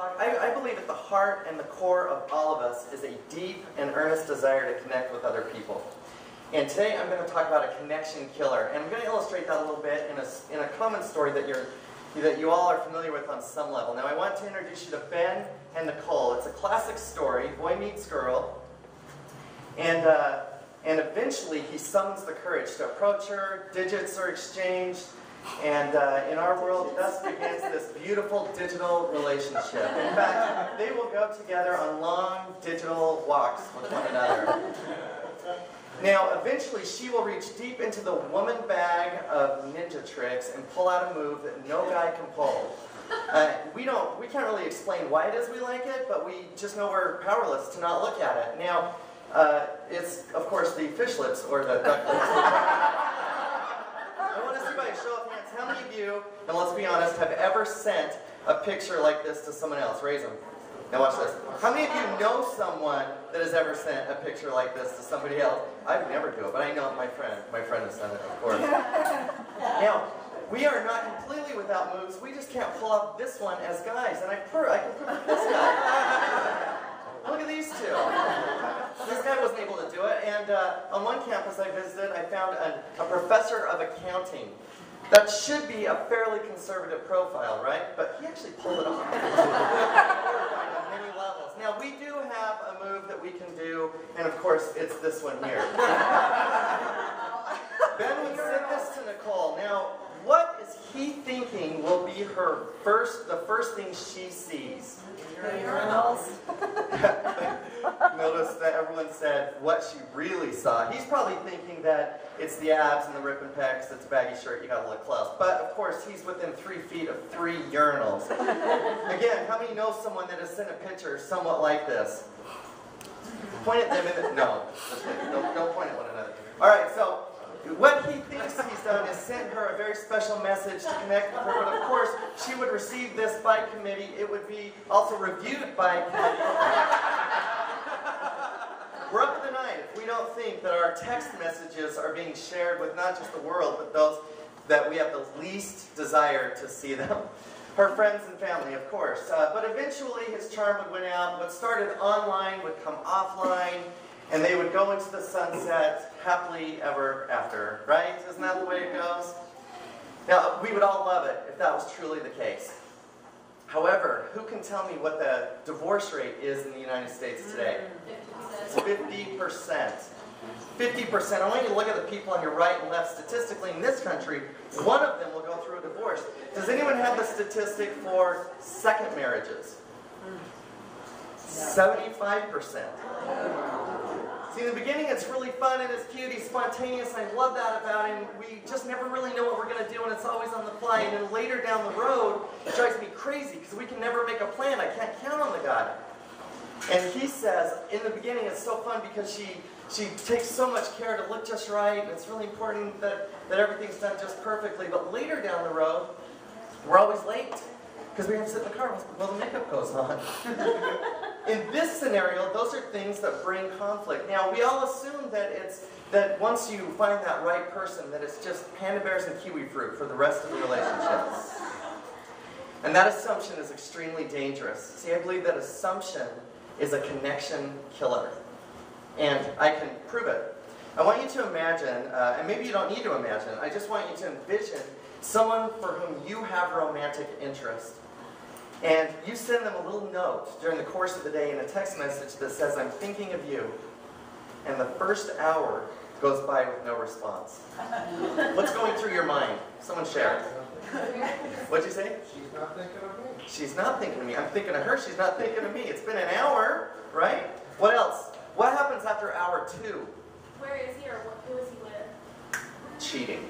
talk. I believe at the heart and the core of all of us is a deep and earnest desire to connect with other people. And today I'm going to talk about a connection killer. And I'm going to illustrate that a little bit in a common story that you all are familiar with on some level. Now I want to introduce you to Ben and Nicole. It's a classic story, boy meets girl. And eventually he summons the courage to approach her, digits are exchanged, and in our world thus begins this beautiful digital relationship. In fact, they will go together on long digital walks with one another. Now, eventually, she will reach deep into the woman bag of ninja tricks and pull out a move that no guy can pull. We can't really explain why it is we like it, but we just know we're powerless to not look at it. Now, it's, of course, the fish lips or the duck lips. I want to see by a show of hands, how many of you, and let's be honest, have ever sent a picture like this to someone else? Raise them. Now watch this. How many of you know someone that has ever sent a picture like this to somebody else? I'd never do it, but I know my friend. My friend has done it, of course. Now, we are not completely without moves. We just can't pull off this one as guys. And I can prove this guy. Look at these two. This guy wasn't able to do it. And on one campus I visited, I found a professor of accounting. That should be a fairly conservative profile, right? But he actually pulled it off. On many levels. Now, we do have a move that we can do, and of course, it's this one here. Ben would send this to Nicole. Now, what is he thinking will be the first thing she sees? Urinals. Notice that everyone said what she really saw. He's probably thinking that it's the abs and the rip and pecs, it's a baggy shirt, you gotta look close. But of course, he's within 3 feet of 3 urinals. Again, how many know someone that has sent a picture somewhat like this? Point at them no. Don't point at one another. Alright, so what he thinks he's done is sent her a very special message to connect with her, but of course, she would receive this by committee. It would be also reviewed by committee. We're up to the night if we don't think that our text messages are being shared with not just the world, but those that we have the least desire to see them. Her friends and family, of course. But eventually, his charm would win out. What started online would come offline. And they would go into the sunset happily ever after, right? Isn't that the way it goes? Now, we would all love it if that was truly the case. However, who can tell me what the divorce rate is in the United States today? 50%. 50%. I want you to look at the people on your right and left. Statistically, in this country, one of them will go through a divorce. Does anyone have the statistic for second marriages? 75%. See, in the beginning, it's really fun and it's cute, he's spontaneous, and I love that about him. We just never really know what we're going to do, and it's always on the fly. And then later down the road, it drives me crazy, because we can never make a plan. I can't count on the guy. And he says, in the beginning, it's so fun because she takes so much care to look just right, and it's really important that everything's done just perfectly. But later down the road, we're always late, because we have to sit in the car while the makeup goes on. In this scenario, those are things that bring conflict. Now, we all assume that once you find that right person, that it's just panda bears and kiwi fruit for the rest of the relationship. And that assumption is extremely dangerous. See, I believe that assumption is a connection killer. And I can prove it. I want you to imagine, and maybe you don't need to imagine, I just want you to envision someone for whom you have romantic interest. And you send them a little note during the course of the day in a text message that says, I'm thinking of you. And the first hour goes by with no response. What's going through your mind? Someone share. What'd you say? She's not thinking of me. She's not thinking of me. I'm thinking of her. She's not thinking of me. It's been an hour, right? What else? What happens after hour 2? Where is he or who is he with? Cheating.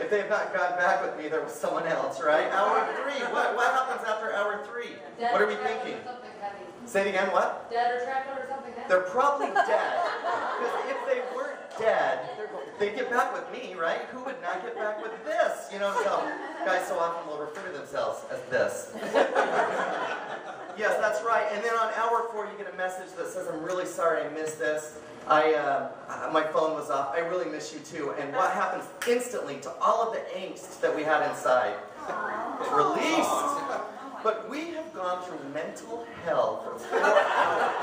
If they have not gotten back with me, there was someone else, right? Hour 3. What happens after hour 3? Dead what are we or trapped thinking? Or something heavy. Say it again, what? Dead or trapped or something heavy. They're probably dead. Because if they weren't dead, they'd get back with me, right? Who would not get back with this? You know, so guys so often will refer to themselves as this. Yes, that's right. And then on hour 4, you get a message that says, "I'm really sorry I missed this. My phone was off. I really miss you too." And what happens instantly to all of the angst that we had inside? It's released. But we have gone through mental hell for 4 hours.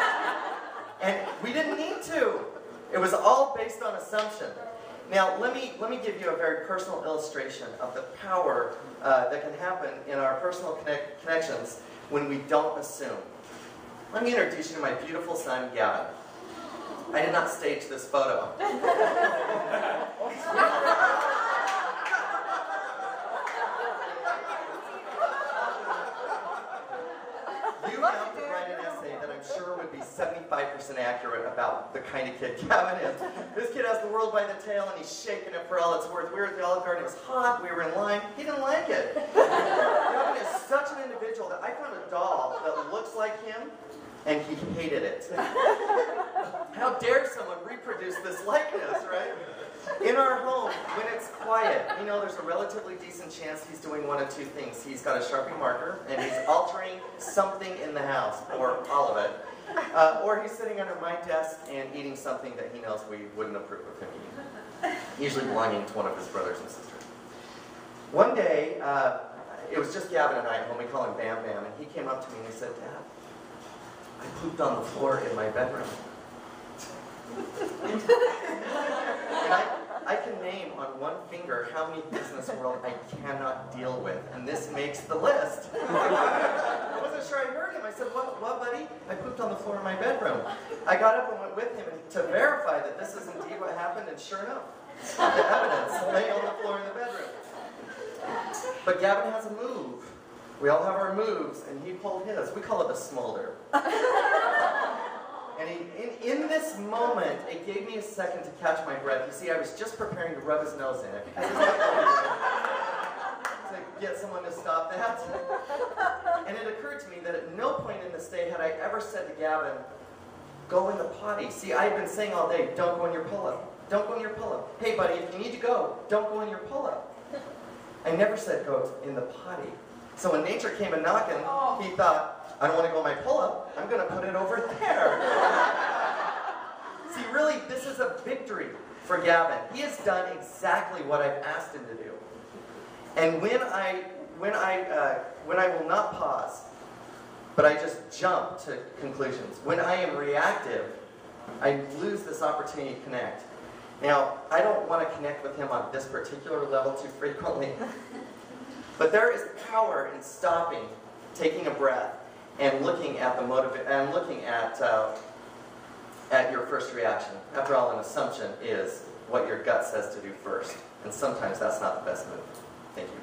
And we didn't need to. It was all based on assumption. Now, let me give you a very personal illustration of the power that can happen in our personal connections when we don't assume. Let me introduce you to my beautiful son, Gavin. I did not stage this photo. You have to write an essay that I'm sure would be 75% accurate about the kind of kid Gavin is. This kid has the world by the tail and he's shaking it for all it's worth. We were at the Olive Garden, it was hot, we were in line, he didn't like it. Gavin is such an individual that I found a doll that looks like him and he hated it. How dare someone reproduce this likeness, right? In our home, when it's quiet, we know there's a relatively decent chance he's doing one of 2 things. He's got a Sharpie marker, and he's altering something in the house, or all of it. Or he's sitting under my desk and eating something that he knows we wouldn't approve of him eating. Usually belonging to one of his brothers and sisters. One day, it was just Gavin and I at home. We call him Bam Bam, and he came up to me and he said, "Dad, I pooped on the floor in my bedroom." And I can name on one finger how many things in this world I cannot deal with, and this makes the list. I wasn't sure I heard him. I said, what, buddy? I pooped on the floor in my bedroom. I got up and went with him to verify that this is indeed what happened, and sure enough, the evidence lay on the floor in the bedroom. But Gavin has a move. We all have our moves, and he pulled his. We call it the smolder. And in this moment, it gave me a second to catch my breath. You see, I was just preparing to rub his nose in it because to get someone to stop that. And it occurred to me that at no point in this day had I ever said to Gavin, "Go in the potty." See, I had been saying all day, "Don't go in your pull-up. Don't go in your pull-up. Hey, buddy, if you need to go, don't go in your pull-up." I never said go in the potty. So when nature came a knocking, he thought, "I don't want to go in my pull-up. I'm going to put it over there." See, really, this is a victory for Gavin. He has done exactly what I've asked him to do. And when I will not pause, but I just jump to conclusions, when I am reactive, I lose this opportunity to connect. Now, I don't want to connect with him on this particular level too frequently, but there is power in stopping, taking a breath, and looking at at your first reaction. After all, an assumption is what your gut says to do first, and sometimes that's not the best move. Thank you.